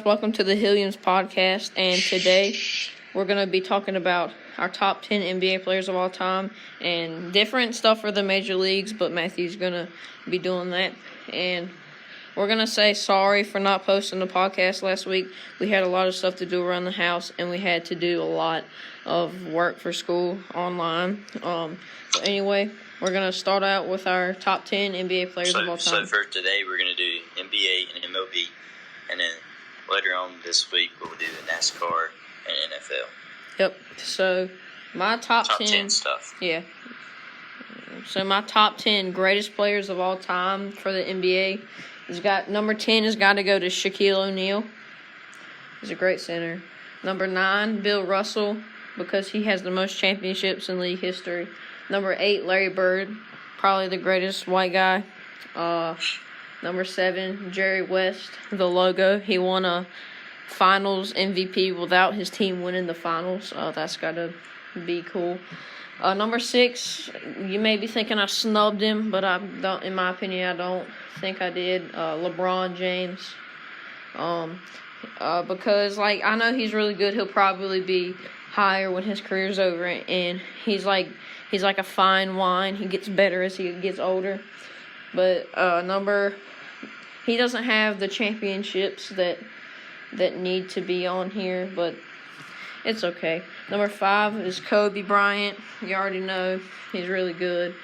Welcome to the Hilliams podcast, and today we're going to be talking about our top 10 NBA players of all time and different stuff for the major leagues, but Matthew's going to be doing that. And we're going to say sorry for not posting the podcast last week. We had a lot of stuff to do around the house, and we had to do a lot of work for school online. So anyway, we're going to start out with our top 10 NBA players of all time. So for today, we're going to do NBA and MLB, and then later on this week, we'll do the NASCAR and NFL. Yep. So my top 10 stuff. Yeah. So my top 10 greatest players of all time for the NBA number 10 has got to go to Shaquille O'Neal. He's a great center. Number 9, Bill Russell, because he has the most championships in league history. Number 8, Larry Bird, probably the greatest white guy. Number 7, Jerry West, the logo. He won a finals MVP without his team winning the finals. That's got to be cool. Number 6, you may be thinking I snubbed him, but I don't. In my opinion, I don't think I did. LeBron James. Because I know he's really good. He'll probably be higher when his career's over, and he's like a fine wine. He gets better as he gets older. But he doesn't have the championships that need to be on here, but it's okay. Number 5 is Kobe Bryant. You already know he's really good.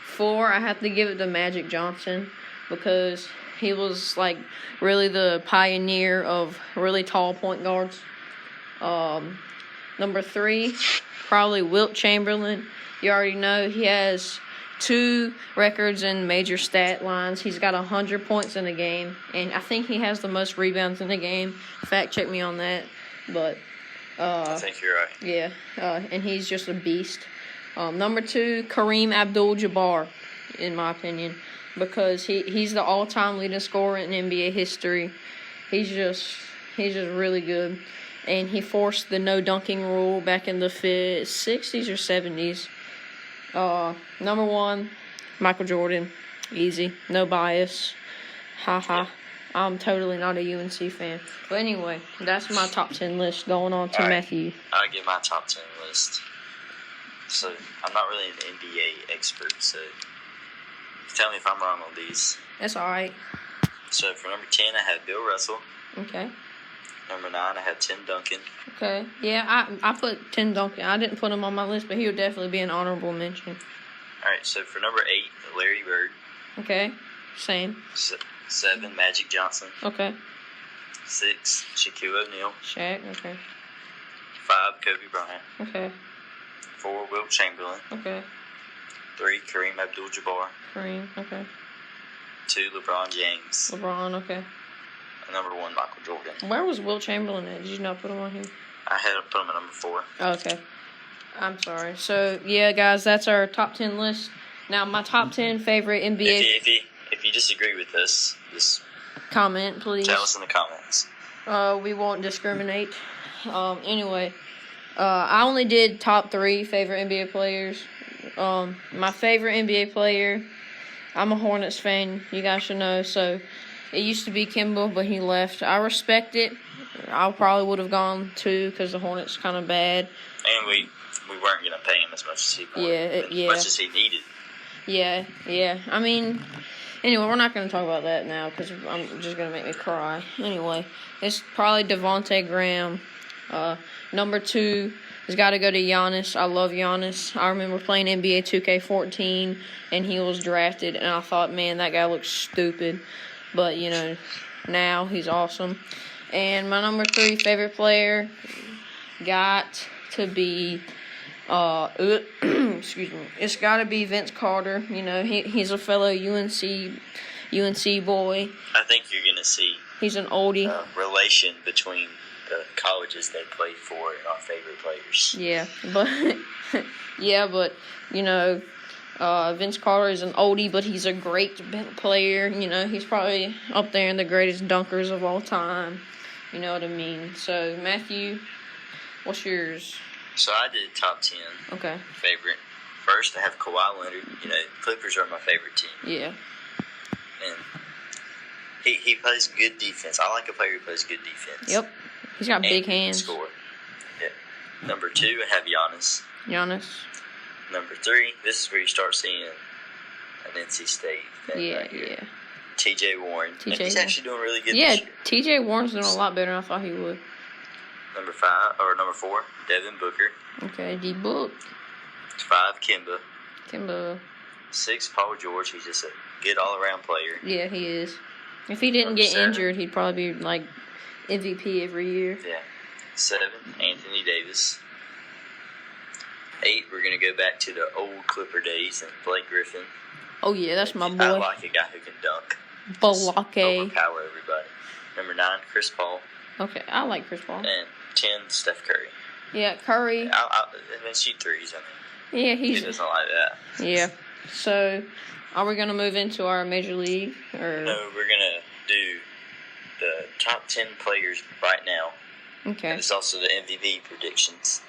4, I have to give it to Magic Johnson because he was really the pioneer of really tall point guards. Number 3, probably Wilt Chamberlain. You already know he has 2 records in major stat lines. He's got 100 points in a game, and I think he has the most rebounds in the game. Fact check me on that, but I think you're right. Yeah, and he's just a beast. Number 2, Kareem Abdul-Jabbar, in my opinion, because he's the all-time leading scorer in NBA history. He's just really good, and he forced the no dunking rule back in the 60s or 70s. Number 1, Michael Jordan. Easy. No bias. Ha. I'm totally not a UNC fan. But anyway, that's my top 10 list. Going on to Matthew. I'll give my top 10 list. So, I'm not really an NBA expert, so tell me if I'm wrong on these. That's alright. So, for number 10, I have Bill Russell. Okay. Number 9, I have Tim Duncan. Okay. Yeah, I put Tim Duncan. I didn't put him on my list, but he would definitely be an honorable mention. Alright, so for number 8, Larry Bird. Okay. Same. 7, Magic Johnson. Okay. 6, Shaquille O'Neal. Shaq. Okay. 5, Kobe Bryant. Okay. 4, Wilt Chamberlain. Okay. 3, Kareem Abdul-Jabbar. Kareem. Okay. 2, LeBron James. LeBron. Okay. And number 1, Michael Jordan. Where was Wilt Chamberlain at? Did you not put him on here? I had to put him at number 4. Okay. I'm sorry. So, yeah, guys, that's our top 10 list. Now, my top 10 favorite NBA... If you disagree with this, just comment, please. tell us in the comments. We won't discriminate. Anyway, I only did top 3 favorite NBA players. My favorite NBA player, I'm a Hornets fan, you guys should know, so it used to be Kimball, but he left. I respect it. I probably would have gone too because the Hornets kind of bad. And we weren't going to pay him as much as he wanted, as much as he needed. Yeah. I mean, anyway, we're not going to talk about that now because I'm just going to make me cry. Anyway, it's probably Devontae Graham. Number 2 has got to go to Giannis. I love Giannis. I remember playing NBA 2K14, and he was drafted, and I thought, man, that guy looks stupid. But, now he's awesome. And my number 3 favorite player got to be... excuse me. It's got to be Vince Carter. He's a fellow UNC boy. I think you're going to see he's an oldie. Relation between the colleges they played for and our favorite players. Yeah, but Vince Carter is an oldie, but he's a great player. He's probably up there in the greatest dunkers of all time. You know what I mean? So Matthew, what's yours? So I did top 10. Okay. Favorite. First, I have Kawhi Leonard. Clippers are my favorite team. Yeah. And He plays good defense. I like a player who plays good defense. Yep. He's got big hands. Score. Yeah. Number 2, I have Giannis. Giannis. Number 3, this is where you start seeing an NC State thing right here. Yeah. T.J. Warren. And he's actually doing really good Yeah, this year. T.J. Warren's doing a lot better than I thought he would. Number 4, Devin Booker. Okay, D-Book. 5, Kimba. 6, Paul George. He's just a good all-around player. Yeah, he is. If he didn't Number get 7. injured, he'd probably be like MVP every year. Yeah. 7, Anthony Davis. 8, we're going to go back to the old Clipper days and Blake Griffin. Oh, yeah, that's my boy. I like a guy who can dunk. Balake. Overpower everybody. Number 9, Chris Paul. Okay, I like Chris Paul. And 10, Steph Curry. Yeah, Curry. I mean, shoot threes. I mean, Yeah, he doesn't like that. Yeah. So, are we going to move into our Major League? Or? No, we're going to do the top 10 players right now. Okay. And it's also the MVP predictions.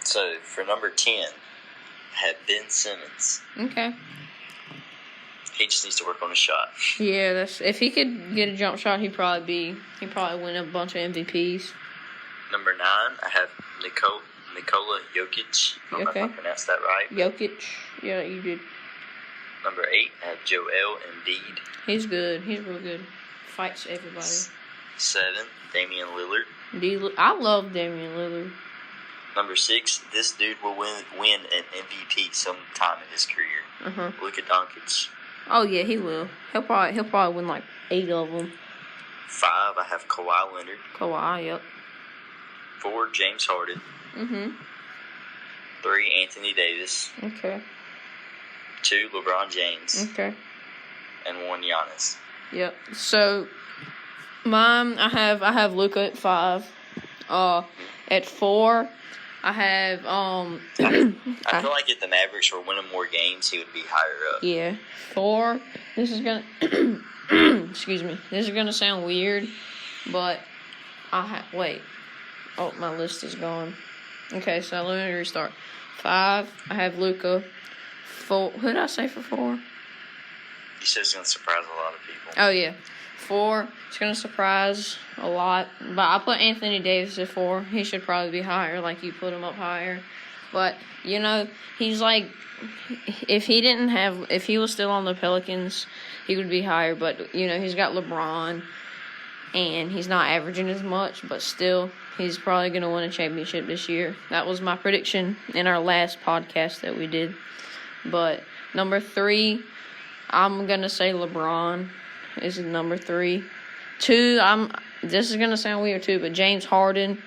So, for number 10, I have Ben Simmons. Okay. He just needs to work on his shot. Yeah, if he could get a jump shot, he'd probably win a bunch of MVPs. Number 9, I have Nikola Jokic. I don't know if I pronounced that right. Jokic. Yeah, you did. Number 8, I have Joel Embiid. He's good. He's real good. Fights everybody. 7, Damian Lillard. I love Damian Lillard. Number 6, this dude will win an MVP sometime in his career. Luka Doncic. Oh yeah, he will. He'll probably win like 8 of them. 5, I have Kawhi Leonard. Kawhi, yep. 4, James Harden. 3, Anthony Davis. Okay. 2, LeBron James. Okay. And 1, Giannis. Yep. So, mine, I have Luka at 5. At 4, I have I feel like if the Mavericks were winning more games, he would be higher up. Yeah. 4. This is gonna excuse me. This is gonna sound weird, but wait. Oh, my list is gone. Okay, so let me restart. 5, I have Luka. 4, who did I say for 4? He says he's gonna surprise a lot of people. Oh yeah. 4, it's gonna surprise a lot. But I put Anthony Davis at 4. He should probably be higher, like you put him up higher. But he's like, if he was still on the Pelicans, he would be higher. But he's got LeBron, and he's not averaging as much. But still, he's probably gonna win a championship this year. That was my prediction in our last podcast that we did. But number 3, I'm gonna say LeBron is number 3. 2, this is gonna sound weird too, but James Harden.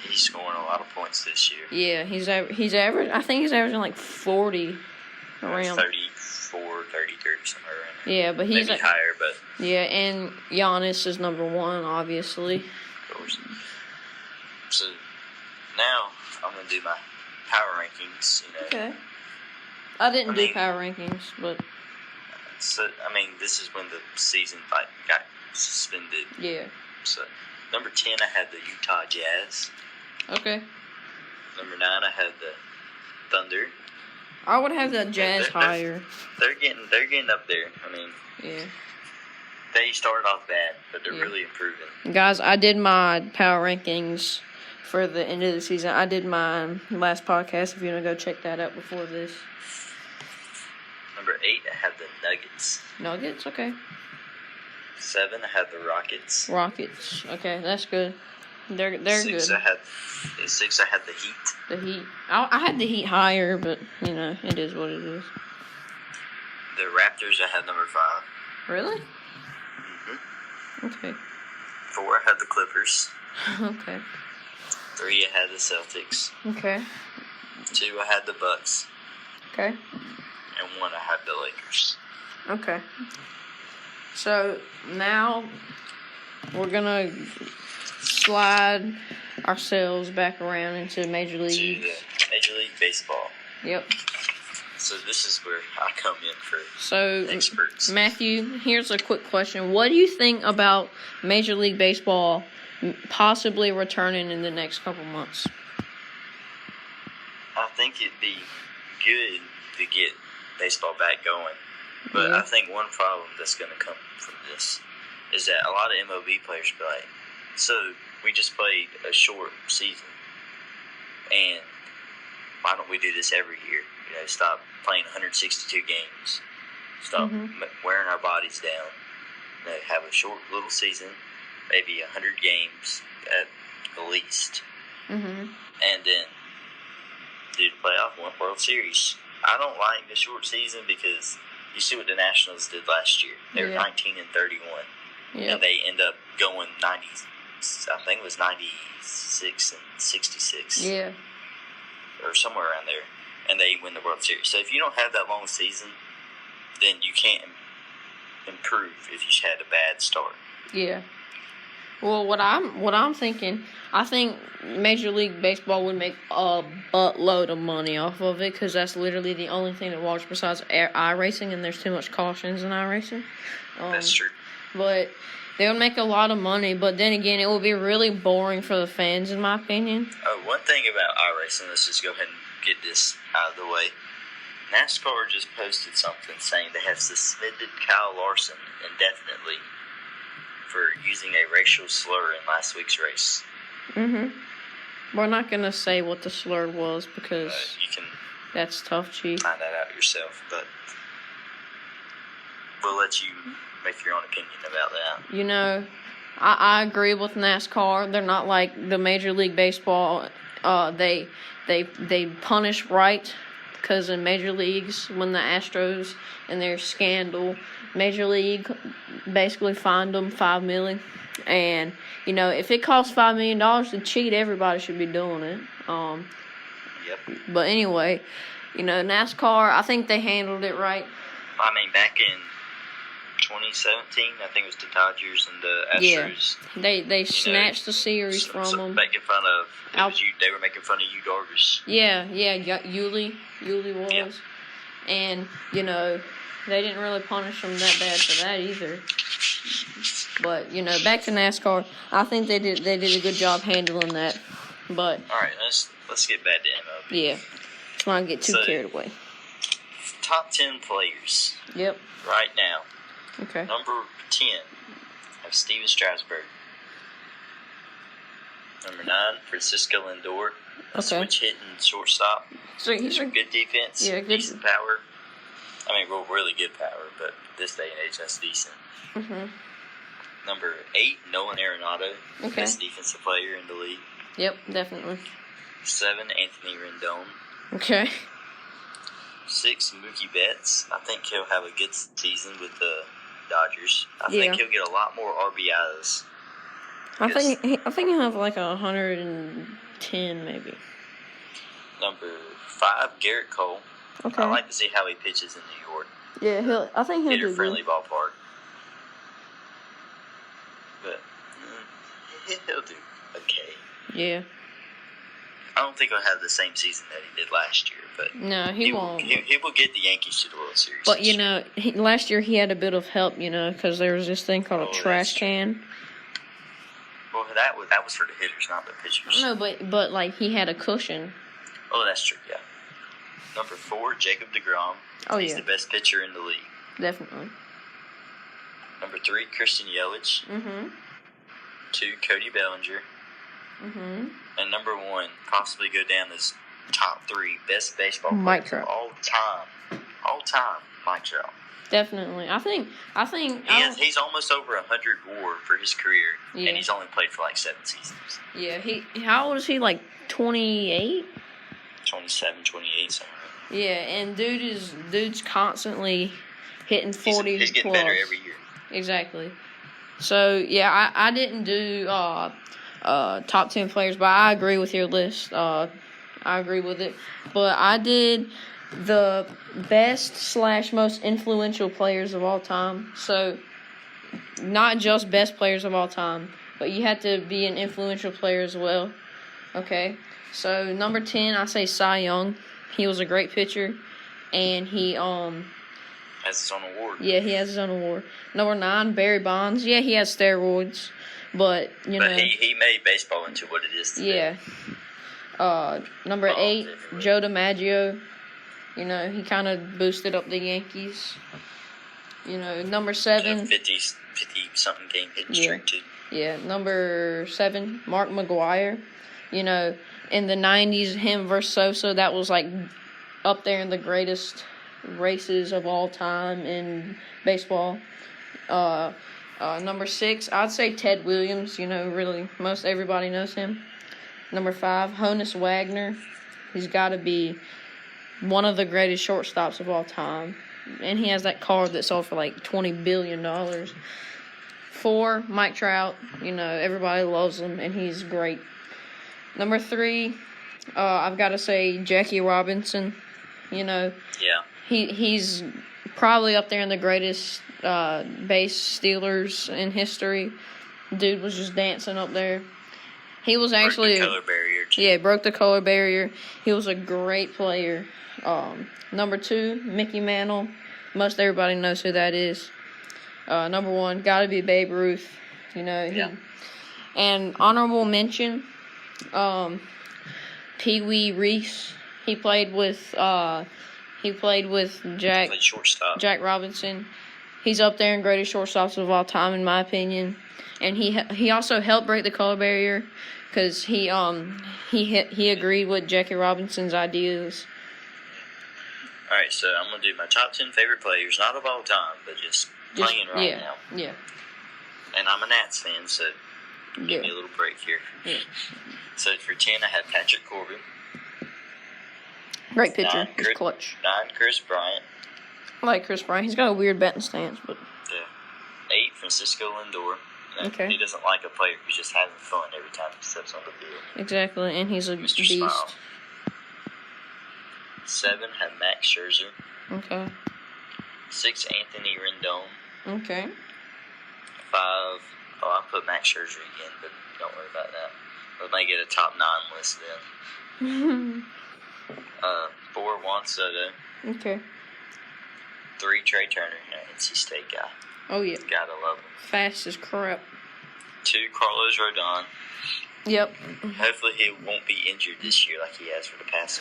He's scoring a lot of points this year. Yeah, he's average. I think he's averaging like 40 around 34, 33, somewhere around there. Yeah, but he's maybe higher, but yeah, and Giannis is number 1, obviously. Of course. So now I'm gonna do my power rankings. Okay. I didn't do power rankings, but. So, this is when the season got suspended. Yeah. So, number 10, I had the Utah Jazz. Okay. Number 9, I had the Thunder. I would have the Jazz higher. They're getting up there. Yeah. They started off bad, but they're really improving. Guys, I did my power rankings for the end of the season. I did my last podcast. If you want to go check that out before this. Number 8, I had the Nuggets. Nuggets, okay. 7, I had the Rockets. Rockets, okay, that's good. They're 6, good. 6, I had the Heat. The Heat. I had the Heat higher, but it is what it is. The Raptors, I had number 5. Really? Mm-hmm. Okay. 4, I had the Clippers. Okay. 3, I had the Celtics. Okay. 2, I had the Bucks. Okay. And 1, I had the Lakers. Okay. So now we're gonna slide ourselves back around into Major League. To the Major League Baseball. Yep. So this is where I come in for experts. Matthew, here's a quick question. What do you think about Major League Baseball possibly returning in the next couple months? I think it'd be good to get baseball back going. But Yeah. I think one problem that's going to come from this is that a lot of MLB players be like, so we just played a short season, and why don't we do this every year? Stop playing 162 games. Stop wearing our bodies down. Have a short little season, maybe 100 games at the least. Mhm. And then do the playoff, win World Series. I don't like the short season because you see what the Nationals did last year. They were 19-31. Yep. And they end up going 90, I think it was 96 and 66. Yeah. Or somewhere around there. And they win the World Series. So if you don't have that long season, then you can't improve if you had a bad start. Yeah. Well, what I'm thinking, I think Major League Baseball would make a buttload of money off of it because that's literally the only thing to watch besides iRacing, and there's too much cautions in iRacing. That's true. But they would make a lot of money, but then again, it would be really boring for the fans, in my opinion. One thing about iRacing, let's just go ahead and get this out of the way. NASCAR just posted something saying they have suspended Kyle Larson indefinitely for using a racial slur in last week's race. We're not going to say what the slur was because you can that's tough, Chief. find that out yourself, but we'll let you make your own opinion about that. I agree with NASCAR. They're not like the Major League Baseball. They punish right because in Major Leagues, when the Astros and their scandal, Major League basically fined them $5 million. And if it costs $5 million to cheat, everybody should be doing it. Yep. But anyway, NASCAR, I think they handled it right. I mean, back in 2017, I think it was the Dodgers and the Astros. Yeah, they snatched the series from them. Making fun of they were making fun of Yu Darvish. Yeah, Yuli was, yeah. And they didn't really punish them that bad for that either. But back to NASCAR, I think they did a good job handling that. But all right, let's get back to MLB. Yeah, let's not get too carried away. Top 10 players. Yep. Right now. Okay. Number 10, I have Steven Strasburg. Number 9, Francisco Lindor. Switch hitting shortstop. So he's good defense. Yeah, good. Decent power. I mean, really good power, but this day and age, that's decent. Number 8, Nolan Arenado. Okay. Best defensive player in the league. Yep, definitely. 7, Anthony Rendon. Okay. 6, Mookie Betts. I think he'll have a good season with the Dodgers. I think he'll get a lot more RBIs. I think he'll have like 110 maybe. Number 5, Garrett Cole. Okay. I like to see how he pitches in New York. Yeah, I think he'll do friendly ballpark. But he'll do okay. Yeah. I don't think he'll have the same season that he did last year, but no, he won't. He will get the Yankees to the World Series. But last year he had a bit of help, because there was this thing called a trash can. Well, that was for the hitters, not the pitchers. No, but like he had a cushion. Oh, that's true. Yeah. Number 4, Jacob deGrom. Oh, He's the best pitcher in the league. Definitely. Number 3, Christian Yelich. 2, Cody Bellinger. And number 1, possibly go down as top 3 best baseball players of all time. All time, Mike Trout. Definitely. I think he's almost over 100 WAR for his career, and he's only played for like 7 seasons. Yeah, how old is he? Like 28? 27, 28, something. Yeah, and dude's constantly hitting 40 He's getting plus. better every year. Exactly. So yeah, I didn't do top 10 players, but I agree with your list. I agree with it, but I did the best / most influential players of all time. So not just best players of all time, but you have to be an influential player as well. Okay. So number 10, I say Cy Young. He was a great pitcher, and he has his own award. Yeah, he has his own award. Number 9, Barry Bonds. Yeah, he has steroids, but you know he made baseball into what it is today. Yeah. Number 8, Joe DiMaggio. He kind of boosted up the Yankees. Number 7. 50-something game hitting streak, too. Yeah, number 7, Mark McGwire. In the 90s, him versus Sosa, that was like up there in the greatest races of all time in baseball. Number 6, I'd say Ted Williams. Really, most everybody knows him. Number 5, Honus Wagner. He's got to be one of the greatest shortstops of all time. And he has that card that sold for like $20 billion. 4, Mike Trout. Everybody loves him, and he's great. Number 3, I've got to say Jackie Robinson. Yeah. He's probably up there in the greatest base stealers in history. Dude was just dancing up there. He was actually broke the color barrier, too. Yeah, broke the color barrier. He was a great player. Number 2, Mickey Mantle. Most everybody knows who that is. Number 1, got to be Babe Ruth. Yeah. And honorable mention, Pee Wee Reese. He played with Jack Robinson. He's up there in greatest shortstops of all time, in my opinion. And he also helped break the color barrier because he agreed with Jackie Robinson's ideas. All right, so I'm gonna do my top 10 favorite players, not of all time, but just playing right now. Yeah. And I'm a Nats fan, so give me a little break here. Yeah. So for 10, I have Patrick Corbin. Great pitcher. He's clutch. 9, Chris Bryant. I like Chris Bryant. He's got a weird batting stance, but. Yeah. 8, Francisco Lindor. Okay. He doesn't like a player who's just having fun every time he steps on the field. Exactly, and he's a Mr. beast. Smile. 7, have Max Scherzer. Okay. 6, Anthony Rendon. Okay. 5, I put Max Scherzer again, but don't worry about that. We'll make it a top 9 list then. 4, Juan Soto. Okay. 3, Trey Turner, NC State guy. Oh, yeah. Gotta love him. Fast as crap. 2, Carlos Rodon. Yep. Hopefully he won't be injured this year like he has for the past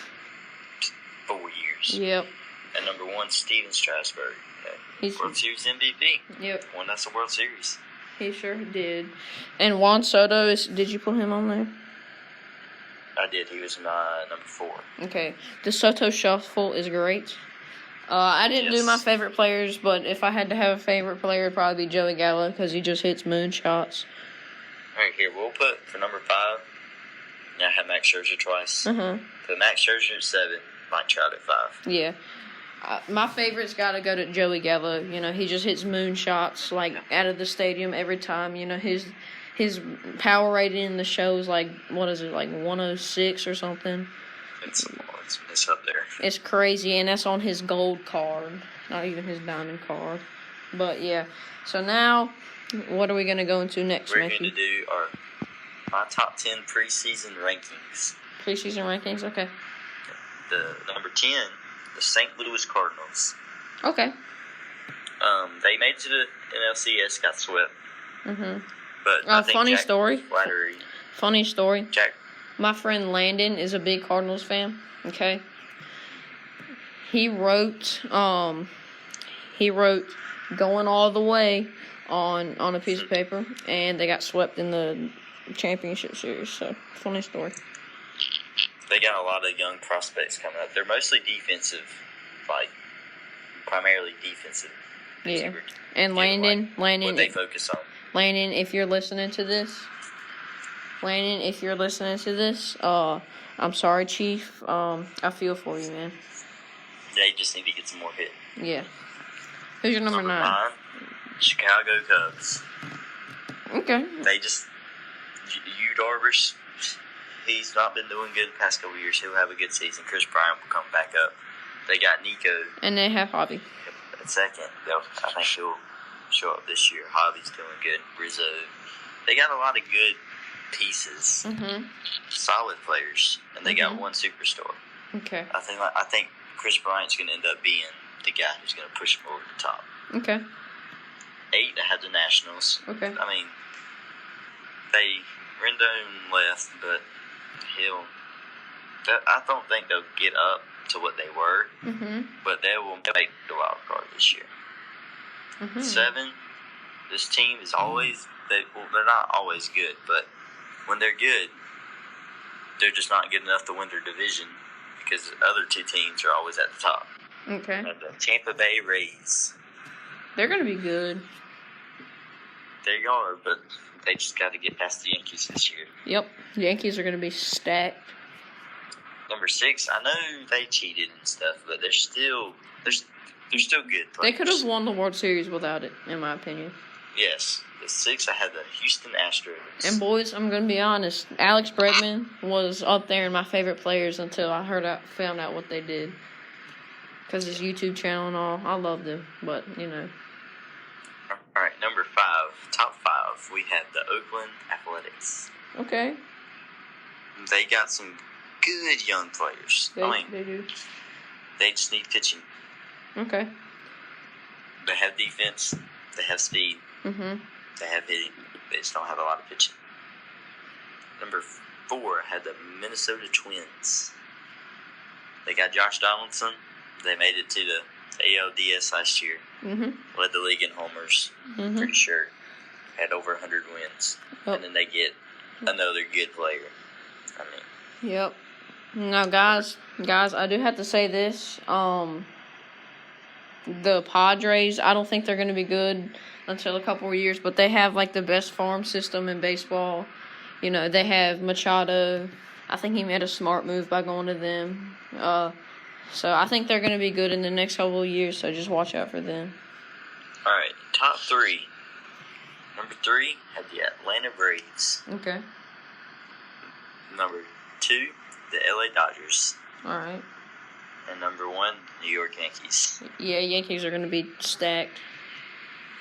4 years. Yep. And number 1, Steven Strasburg. He's World Series MVP. Yep. Won us a World Series. He sure did. And Juan Soto, did you put him on there? I did. He was my number 4. Okay. The Soto Shuffle is great. I didn't do my favorite players, but if I had to have a favorite player, it'd probably be Joey Gallo because he just hits moonshots. All right, here, we'll put for number 5, I have Max Scherzer twice. Uh-huh. Put Max Scherzer at 7, Mike Trout at 5. Yeah. My favorite's got to go to Joey Gallo. He just hits moonshots, out of the stadium every time. His power rating in the show is 106 or something. It's up there. It's crazy, and that's on his gold card, not even his diamond card. But, yeah. So now, what are we going to go into next, We're Matthew? going to do my top 10 preseason rankings. Preseason rankings? Okay. The number 10, the St. Louis Cardinals. Okay. They made it to the NLCS, got swept. Mm-hmm. But I think funny Jack story. Flattery. Funny story. Jack. My friend Landon is a big Cardinals fan. Okay. He wrote going all the way on a piece of paper, and they got swept in the championship series. So, funny story. They got a lot of young prospects coming up. They're mostly defensive, primarily defensive. Yeah. And Landon, what they focus on. Landon, if you're listening to this, I'm sorry, Chief. I feel for you, man. They just need to get some more hit. Yeah. Who's your number 9? Chicago Cubs. Okay. They just Darvish. He's not been doing good the past couple of years. He'll have a good season. Chris Bryant will come back up. They got Nico. And they have Hobby. At second. I think he'll show up this year. Hobby's doing good. Rizzo. They got a lot of good pieces. Mm-hmm. Solid players. And they got one superstar. Okay. I think Chris Bryant's going to end up being the guy who's going to push them over the top. Okay. 8, I have the Nationals. Okay. I mean, Rendon left, but I don't think they'll get up to what they were, but they will make the wild card this year. Mm-hmm. 7, this team is always, they're not always good, but when they're good, they're just not good enough to win their division because the other 2 teams are always at the top. Okay. And the Tampa Bay Rays. They're going to be good. They are, but they just got to get past the Yankees this year. Yep. The Yankees are going to be stacked. Number 6, I know they cheated and stuff, but they're still good players. They could have won the World Series without it, in my opinion. Yes. The 6, I had the Houston Astros. And boys, I'm going to be honest. Alex Bregman was up there in my favorite players until I found out what they did. Because his YouTube channel and all, I loved him, but, you know. All right, number 5, top 5, we have the Oakland Athletics. Okay. They got some good young players. They do. They just need pitching. Okay. They have defense. They have speed. Mm-hmm. They have hitting. They just don't have a lot of pitching. Number 4 had the Minnesota Twins. They got Josh Donaldson. They made it to the ALDS last year. Mm-hmm. Led the league in homers. Mm-hmm. Pretty sure. Had over 100 wins. Oh. And then they get another good player. I mean. Yep. Now, guys, I do have to say this. The Padres, I don't think they're going to be good until a couple of years, but they have, like, the best farm system in baseball. You know, they have Machado. I think he made a smart move by going to them. So I think they're going to be good in the next couple of years, so just watch out for them. All right, top 3. Number 3 had the Atlanta Braves. Okay. Number 2, the LA Dodgers. All right. And number 1, New York Yankees. Yeah, Yankees are going to be stacked.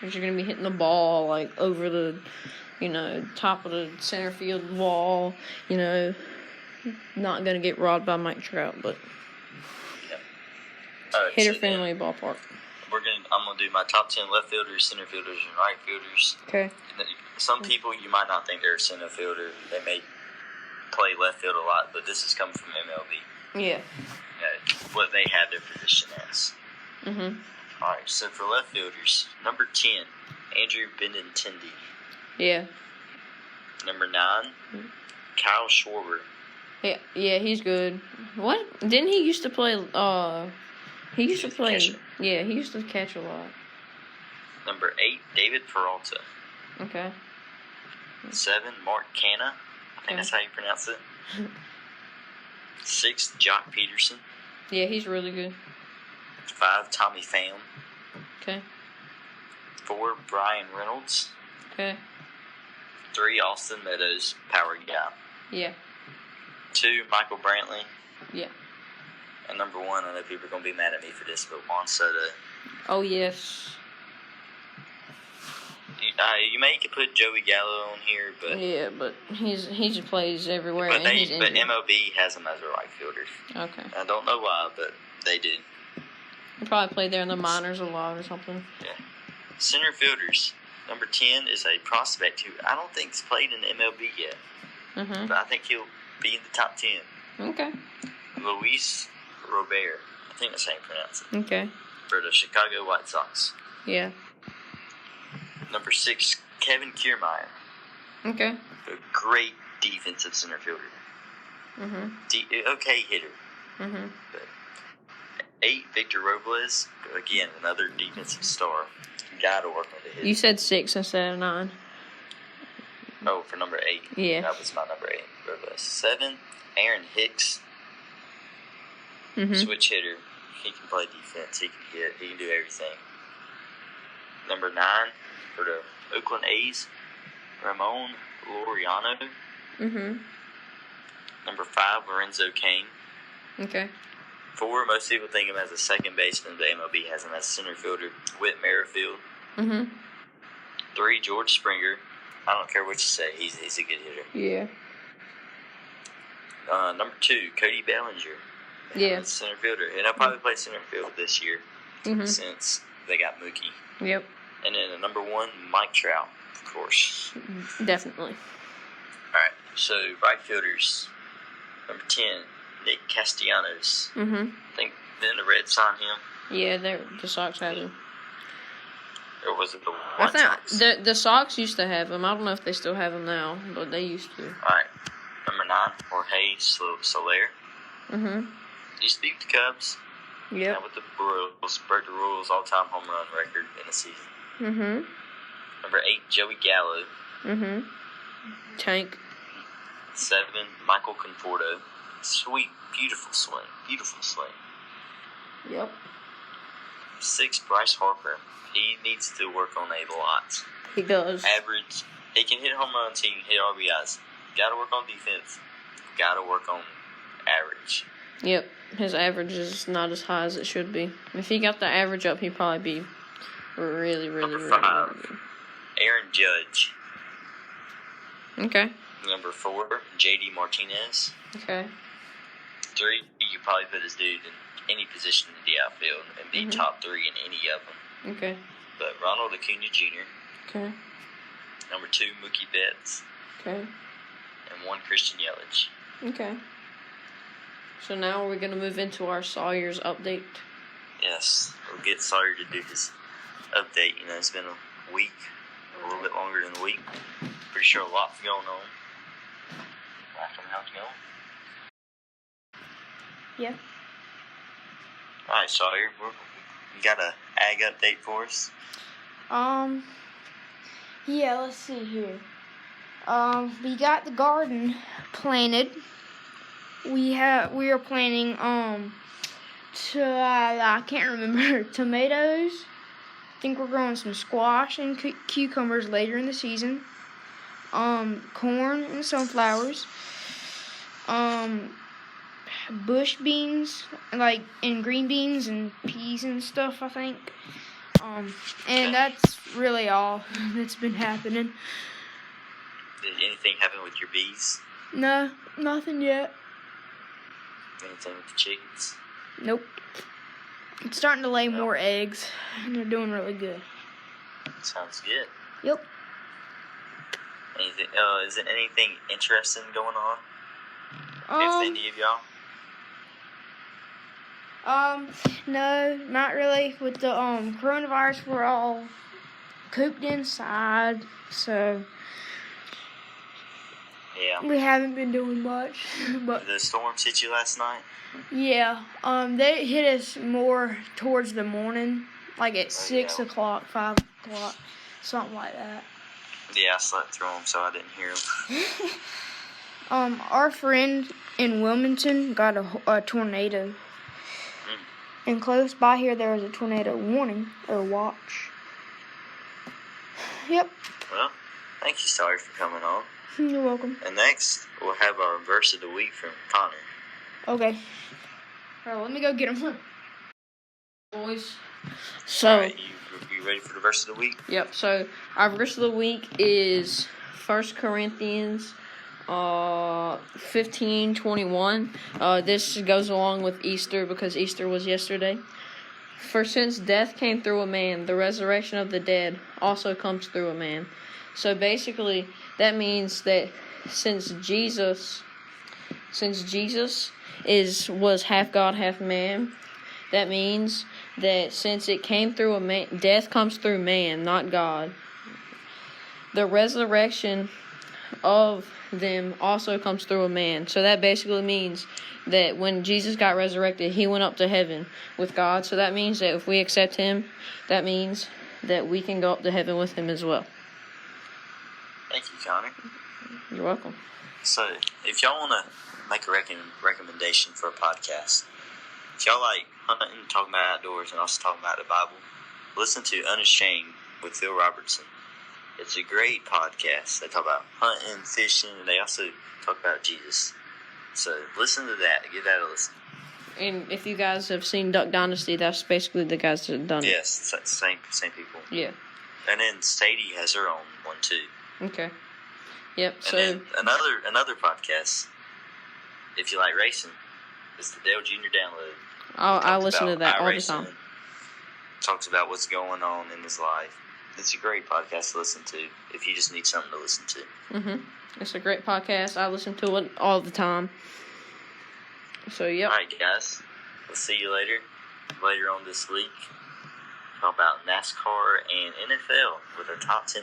You're going to be hitting the ball, like, over the, you know, top of the center field wall. You know, not going to get robbed by Mike Trout, but Yep. All right, hitter-friendly ballpark. I'm gonna do my top 10 left fielders, center fielders, and right fielders. Okay. And then some people you might not think they're a center fielder. They may play left field a lot, but this is coming from MLB. Yeah. What they have their position as. Mm-hmm. All right, so for left fielders, number 10, Andrew Benintendi. Yeah. Number 9, Kyle Schwarber. Yeah, he's good. What? Didn't he used to play, he used to play, catcher. Yeah, he used to catch a lot. Number 8, David Peralta. Okay. 7, Mark Canha. I think that's how you pronounce it. 6, Jock Peterson. Yeah, he's really good. 5, Tommy Pham. Okay. 4, Brian Reynolds. Okay. 3, Austin Meadows, power guy. Yeah. 2, Michael Brantley. Yeah. And number 1, I know people are going to be mad at me for this, but Juan Soto. Oh, yes. You may could put Joey Gallo on here, but Yeah, but he just plays everywhere, but and he's injured. MLB has him as a right fielder. Okay. I don't know why, but they do. He probably played there in the minors a lot or something. Yeah. Center fielders. Number 10 is a prospect who I don't think's played in the MLB yet, Mm-hmm. but I think he'll be in the top 10. Okay. Luis Robert. I think that's how you pronounce it. Okay. For the Chicago White Sox. Yeah. Number 6, Kevin Kiermaier. Okay. A great defensive center fielder. Mm-hmm. Okay hitter. Mm-hmm. 8, Victor Robles. Again, another defensive star. Got to work on the hit. You said 6 instead of 9. Oh, for number 8. Yeah. That was my number 8, Robles. 7, Aaron Hicks. Mm-hmm. Switch hitter. He can play defense. He can hit. He can do everything. Number 9, for the Oakland A's, Ramon Laureano. Mm-hmm. Number 5, Lorenzo Cain. Okay. 4, most people think of him as a second baseman, but MLB has him as a center fielder, Whit Merrifield. Mm-hmm. 3, George Springer. I don't care what you say, he's a good hitter. Yeah. Number 2, Cody Bellinger. Yeah. Center fielder. And he'll probably play center field this year since they got Mookie. Yep. And then number 1, Mike Trout, of course. Definitely. All right, so right fielders. Number 10, Nick Castellanos. Mm-hmm. I think then the Reds signed him. Yeah, the Sox have him. Or was it the I White Sox? think the Sox used to have them. I don't know if they still have them now, but they used to. All right. Number 9, Jorge Soler. Mhm. Used to be with the Cubs. Yep. Now with the Royals, broke the Royals all-time home run record in the season. Mhm. Number 8, Joey Gallo. Mhm. Tank. 7, Michael Conforto. Sweet, beautiful swing. Beautiful swing. Yep. 6, Bryce Harper. He needs to work on a lot. He does. Average. He can hit home runs. He can hit RBIs. Got to work on defense. Got to work on average. Yep. His average is not as high as it should be. If he got the average up, he'd probably be really, really, Number really, 5, really good. Aaron Judge. Okay. Number 4, JD Martinez. Okay. 3, you probably put this dude in any position in the outfield and be top 3 in any of them. Okay. But Ronald Acuna Jr. Okay. Number 2, Mookie Betts. Okay. And 1, Christian Yelich. Okay. So now we're going to move into our Sawyer's update. Yes, we'll get Sawyer to do his update. You know, it's been a week, a little bit longer than a week. Pretty sure a lot's going on. How's it going? Yeah. All right, Sawyer, you got a ag update for us? Yeah, let's see here. We got the garden planted. We are planting, I can't remember, tomatoes. I think we're growing some squash and cucumbers later in the season. Corn and sunflowers. Bush beans, and green beans and peas and stuff, I think. And that's really all that's been happening. Did anything happen with your bees? No, nothing yet. Anything with the chickens? Nope. It's starting to lay more eggs, and they're doing really good. Sounds good. Yep. Anything? Is there anything interesting going on? With any of y'all? No, not really. With the coronavirus, we're all cooped inside, so Yeah. we haven't been doing much. But The storms hit you last night? yeah, they hit us more towards the morning, like at 6 o'clock, 5 o'clock, something like that. Yeah, I slept through them, so I didn't hear them. Our friend in Wilmington got a tornado. And close by here, there was a tornado warning, or watch. Yep. Well, thank you, Sawyer, for coming on. You're welcome. And next, we'll have our verse of the week from Connor. Okay. Alright, let me go get him. Boys. So, All right, you ready for the verse of the week? Yep. So, our verse of the week is 1 Corinthians 15:21. This goes along with Easter because Easter was yesterday. For since death came through a man, the resurrection of the dead also comes through a man. So basically, that means that since Jesus was half God, half man, that means that since it came through a man, death comes through man, not God. The resurrection of them also comes through a man. So that basically means that when Jesus got resurrected, he went up to heaven with God. So that means that if we accept him, that means that we can go up to heaven with him as well. Thank you, Connor. You're welcome. So, if y'all want to make a recommendation for a podcast, if y'all like hunting, talking about outdoors, and also talking about the Bible, listen to Unashamed with Phil Robertson. It's a great podcast. They talk about hunting, fishing, and they also talk about Jesus. So listen to that. Give that a listen. And if you guys have seen Duck Dynasty, that's basically the guys that have done it. Yes, same people. Yeah. And then Sadie has her own one too. Okay. Yep. And So then another podcast, if you like racing, is the Dale Jr. Download. I listen to that all the iRacing, time. Talks about what's going on in his life. It's a great podcast to listen to if you just need something to listen to. It's a great podcast. I listen to it all the time. So, yep. All right, guys. We'll see you later on this week. talk about NASCAR and NFL with our top 10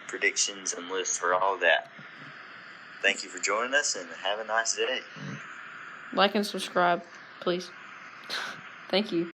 predictions and lists for all of that. Thank you for joining us, and have a nice day. Like and subscribe, please. Thank you.